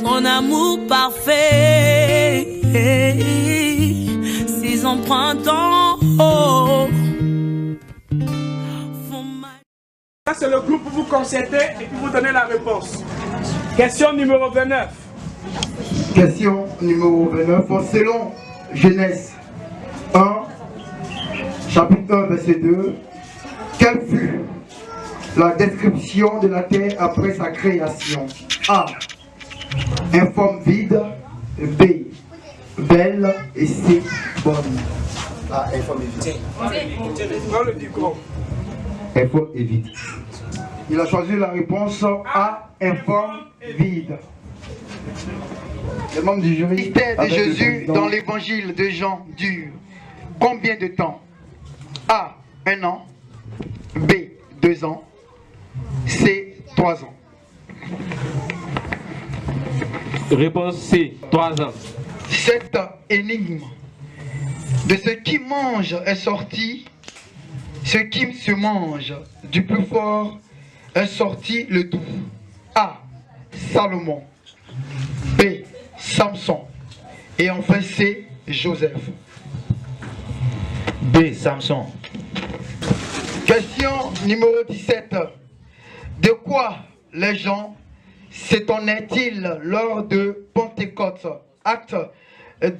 mon amour parfait. 6 ans printemps. Ça, c'est le groupe pour vous concerter et puis vous donner la réponse. Question numéro 29. Question numéro 29. Selon Genèse 1, chapitre 1, verset 2, quelle fut la description de la terre après sa création? A. Informe, vide. B. Belle. Et C. Bonne. A. Informe et vide. Prends le micro. Informe et vide. Il a choisi la réponse A. Informe et vide. Le membre du jury. Le mystère de Jésus dans l'évangile de Jean dure combien de temps? A. 1 an. B. 2 ans. C. 3 ans. Réponse C. 3 ans. Cette énigme de ce qui mange est sorti, ce qui se mange du plus fort est sorti le doux. A. Salomon. B. Samson. Et enfin C. Joseph. B. Samson. Question numéro 17. De quoi les gens s'étonnaient-ils lors de Pentecôte? Acte 2,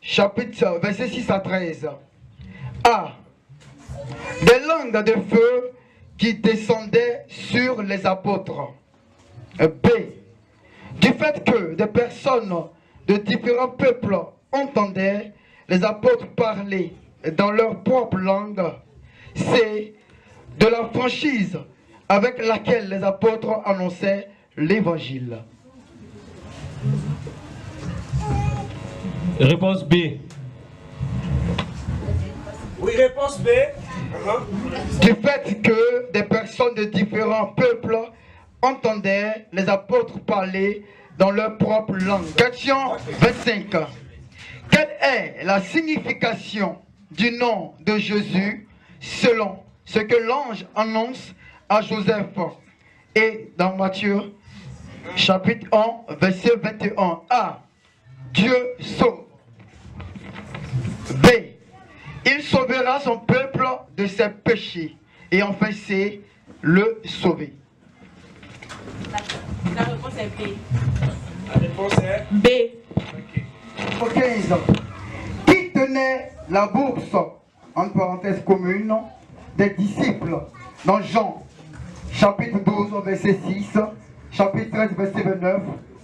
chapitre verset 6 à 13. A. Des langues de feu qui descendaient sur les apôtres. B. Du fait que des personnes de différents peuples entendaient les apôtres parler dans leur propre langue. C. De la franchise avec laquelle les apôtres annonçaient l'évangile. Réponse B. Oui, réponse B. Du fait que des personnes de différents peuples entendaient les apôtres parler dans leur propre langue. Question 25. Quelle est la signification du nom de Jésus selon ce que l'ange annonce à Joseph? Et dans Matthieu chapitre 1 verset 21. A. Dieu sauve. B. Il sauvera son peuple de ses péchés. Et enfin C. Le sauver. La réponse est B. La réponse est B. OK. 15. Qui tenait la bourse, entre parenthèses commune, des disciples dans Jean, chapitre 12, verset 6, chapitre 13, verset 29.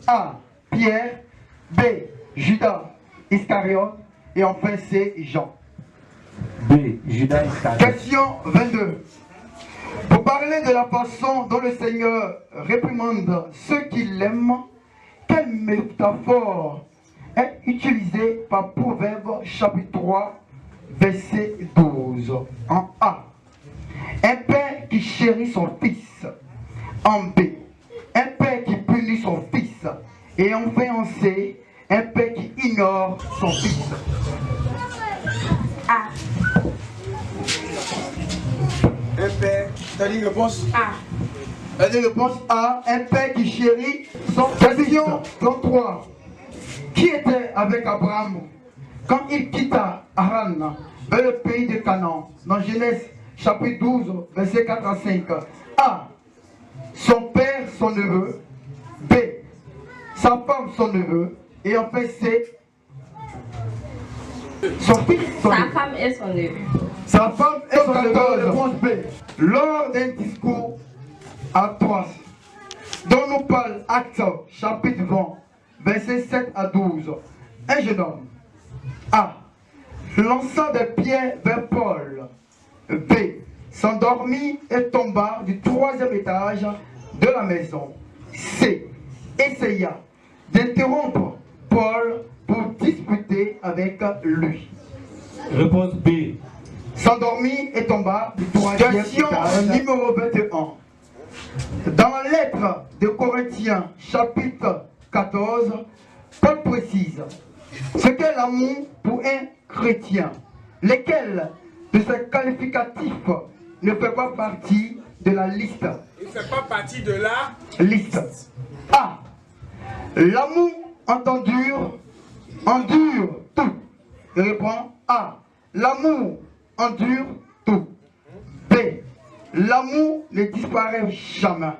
A. Pierre. B. Judas Iscariote. Et enfin C. Jean. B. Judas Iscariote. Question 22. Pour parler de la façon dont le Seigneur réprimande ceux qui l'aiment, quelle métaphore est utilisée par Proverbe chapitre 3, verset 12? En A. Un père qui chérit son fils. En B. Un père qui punit son fils. Et enfin en C. Un père qui ignore son fils. A. Un père. T'as dit réponse A. T'as dit réponse A. Un père qui chérit son fils. Question 33. Qui était avec Abraham quand il quitta Haran vers le pays de Canaan? Dans Genèse chapitre 12, verset 4 à 5. A. Son père, son neveu. B. Sa femme, son neveu. Et enfin C. Son fils, son Sa neveu. femme et son neveu. Sa femme et son neveu. Réponse B. Lors d'un discours à Troas, dont nous parle Actes chapitre 20, versets 7 à 12, un jeune homme A. Lançant des pierres vers Paul. B. S'endormit et tomba du 3e étage de la maison. C. Essaya d'interrompre Paul pour discuter avec lui. Réponse B. S'endormit et tomba du 3e étage. Numéro 21. Dans la lettre de Corinthiens, chapitre 14, Paul précise ce qu'est l'amour pour un chrétien, lesquels de ces qualificatifs ne fait pas partie de la liste. Il ne fait pas partie de la liste. A. L'amour endure tout. Je réponds A. L'amour endure tout. B. L'amour ne disparaît jamais.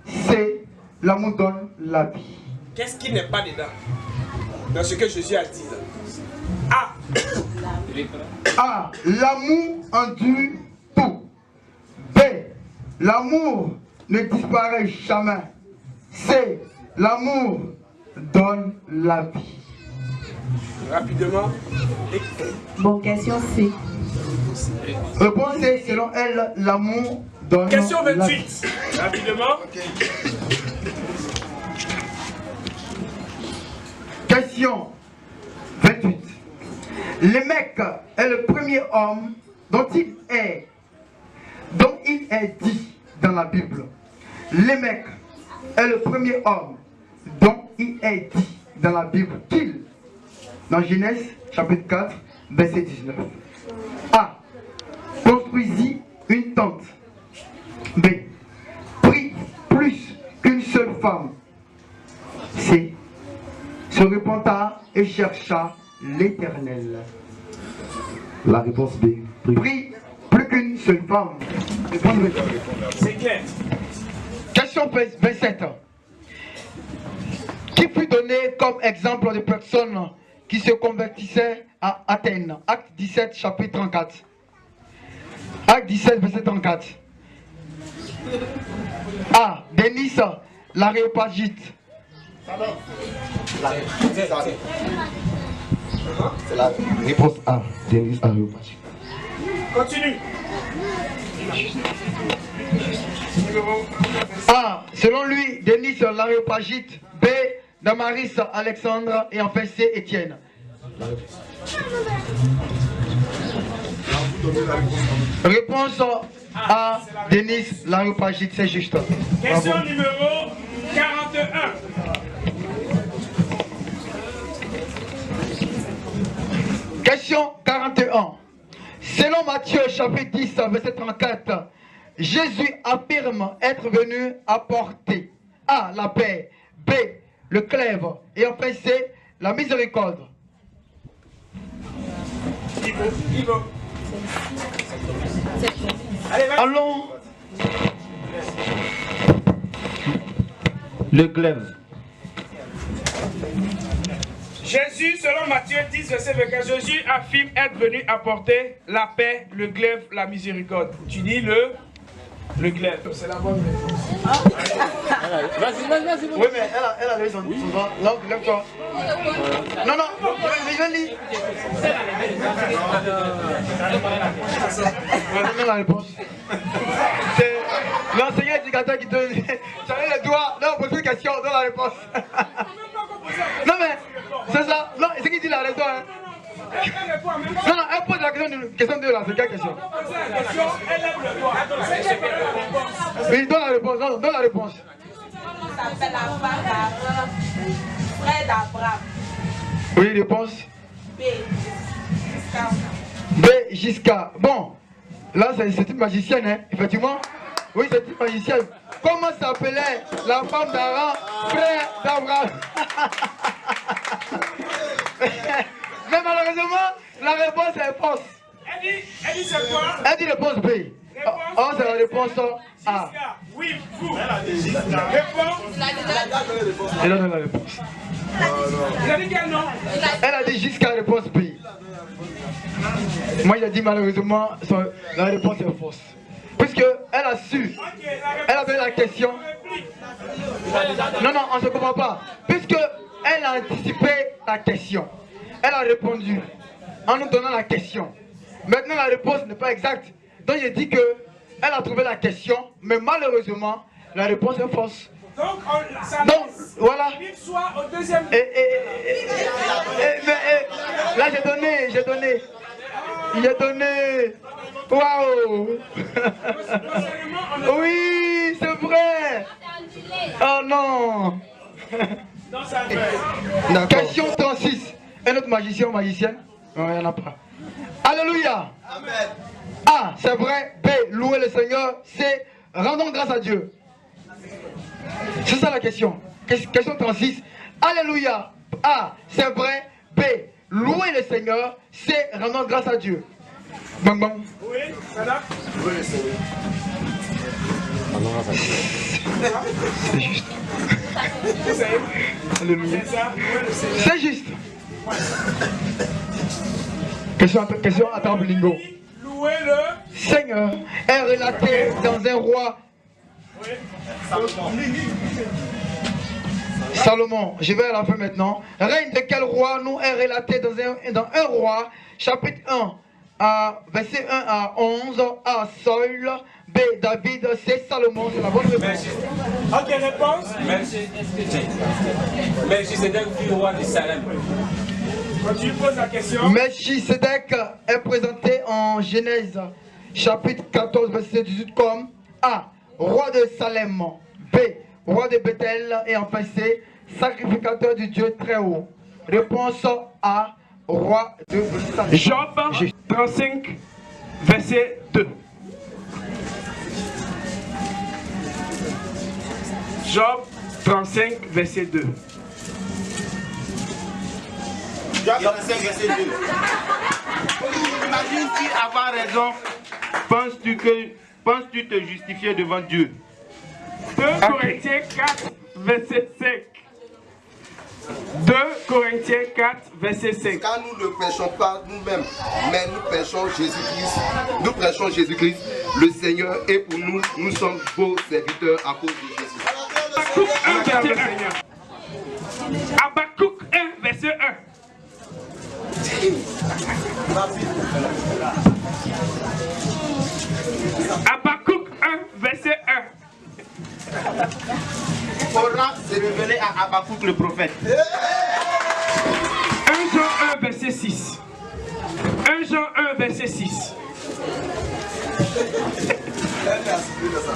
C. L'amour donne la vie. Qu'est-ce qui n'est pas dedans dans ce que Jésus a dit? A. A. L'amour endure tout. B. L'amour ne disparaît jamais. C. L'amour donne la vie. Rapidement. Bon, question C. Réponse C. Selon elle, l'amour donne Question la vie. 28. Rapidement. Question 28. Le mec est le premier homme dont il est dit dans la Bible. Le mec est le premier homme dont il est dit dans la Bible qu'il, dans Genèse chapitre 4, verset 19. A. Construisit une tente. B. Prit plus qu'une seule femme. C. Se repenta et chercha l'Éternel. La réponse B. Prit plus qu'une seule femme. Réponse B. C'est clair. Question 27. Qui fut donné comme exemple de personnes qui se convertissaient à Athènes? Acte 17, chapitre 34. Acte 17, verset 34. A. Denis l'Aréopagite. C'est la réponse A. Denis l'Aréopagite. Continue. A. Selon lui, Denis l'Aréopagite. B. Damaris Alexandre. Et enfin C. Étienne. Réponse A. Denis l'Aréopagite, c'est juste. Question Bravo. numéro 41. Question 41. Selon Matthieu chapitre 10, verset 34, Jésus affirme être venu apporter A. La paix, B. Le glaive et enfin C. La miséricorde. Ivo. Allez, vas-y. Allons. Le glaive. Jésus, selon Matthieu 10, verset 24, Jésus affirme être venu apporter la paix, le glaive, la miséricorde. Tu dis le glaive. C'est la bonne réponse. Vas-y. Oui, mais elle a levé son doigt. Là, lève-toi. Non, je lis. Donne la réponse. C'est l'enseignant éducateur qui te dit. Tu as les doigts. Là, on pose une question. Donne la réponse. Non, mais c'est ça. Non, c'est qui dit la raison. Hein. Non, elle pose la question de la seconde question. Elle lève le doigt. Oui, donne la réponse. Non, donne la réponse. S'appelle la femme d'Abraham, frère d'Abraham. Oui, réponse. B. Jusqu'à. B. Jusqu'à. Bon, là, c'est une magicienne, hein, effectivement. Oui, c'est une magicienne. Comment s'appelait la femme d'Aaron, frère d'Abraham? Mais malheureusement, la réponse est fausse. Elle dit c'est quoi? Elle dit réponse B. Oh, c'est la réponse A. Oui, vous. Réponse. Elle a donné la réponse. Il a dit quel nom? Elle a dit jusqu'à réponse B. Moi, il a dit malheureusement, la réponse est fausse. Puisque elle a su, elle avait la question. Non, on ne se comprend pas. Puisque elle a anticipé la question. Elle a répondu en nous donnant la question. Maintenant, la réponse n'est pas exacte. Donc, il dit que elle a trouvé la question, mais malheureusement, la réponse est fausse. Donc, ça Donc, voilà. soit au deuxième. Là, j'ai donné. Waouh. Oui, c'est vrai. Oh non. Question 36. Un autre magicien ou magicienne? Non, il n'y en a pas. Alléluia. Amen. A, c'est vrai. B, louer le Seigneur. C, rendons grâce à Dieu. C'est ça la question. Question 36. Alléluia. A, c'est vrai. B, louer le Seignc. C, rendons grâce à Dieu. Bang bang. Oui, voilà. Louer le Seigneur. C'est juste. C'est ça. C'est juste. Question à table lingo. Louer le Seigneur est relaté dans un roi. Salomon, je vais à la fin maintenant. Règne de quel roi nous est relaté dans un roi, chapitre 1, verset 1 à 11. A, Saül. B, David. C, Salomon. C'est la bonne réponse. Ok, réponse. Melchisedec fut roi de Salem. Quand tu lui poses la question. Melchisedec est présenté en Genèse, chapitre 14, verset 18 comme A, roi de Salem. B, roi de Bethel. Et enfin C, sacrificateur du Dieu très haut. Réponse A, roi de Salem. Job 35, verset 2. Job 35, verset 2. Job 35, verset 2. Imagine-tu avoir raison? Penses-tu te justifier devant Dieu? 2 Corinthiens 4, verset 5. 2 Corinthiens 4, verset 5. Car nous ne prêchons pas nous-mêmes, mais nous prêchons Jésus-Christ. Nous prêchons Jésus-Christ, le Seigneur, et pour nous, nous sommes vos serviteurs à cause de Jésus. Habakkuk 1, verset 1. Habakkuk 1, verset 1. Habakkuk 1, verset 1. Torah s'est révélé à Habakkuk le prophète. 1 Jean 1, verset 6. 1 Jean 1, verset 6.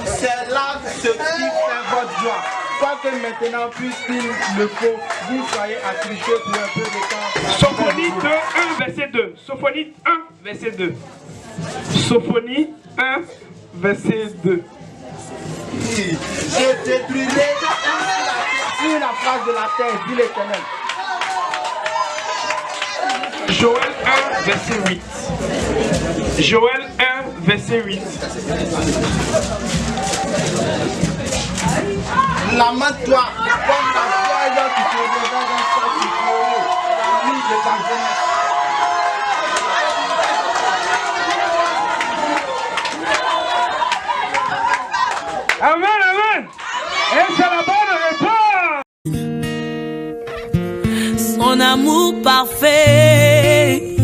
C'est là ce qui fait votre joie. Quoique maintenant, puisqu'il le faut, vous soyez affligés pour un peu de temps. Sophonie 2, 1, verset 2. Sophonie 1, verset 2. Sophonie 1, verset 2. Je détruirai sur la face de la terre, dit l'Éternel. Joël 1, verset 8. Joël 1, verset 8. Lamente-toi comme la vieille qui se réveille dans sa figure, la nuit de ta jeunesse. Amen, amen. Et c'est la bonne réponse. Son amour parfait.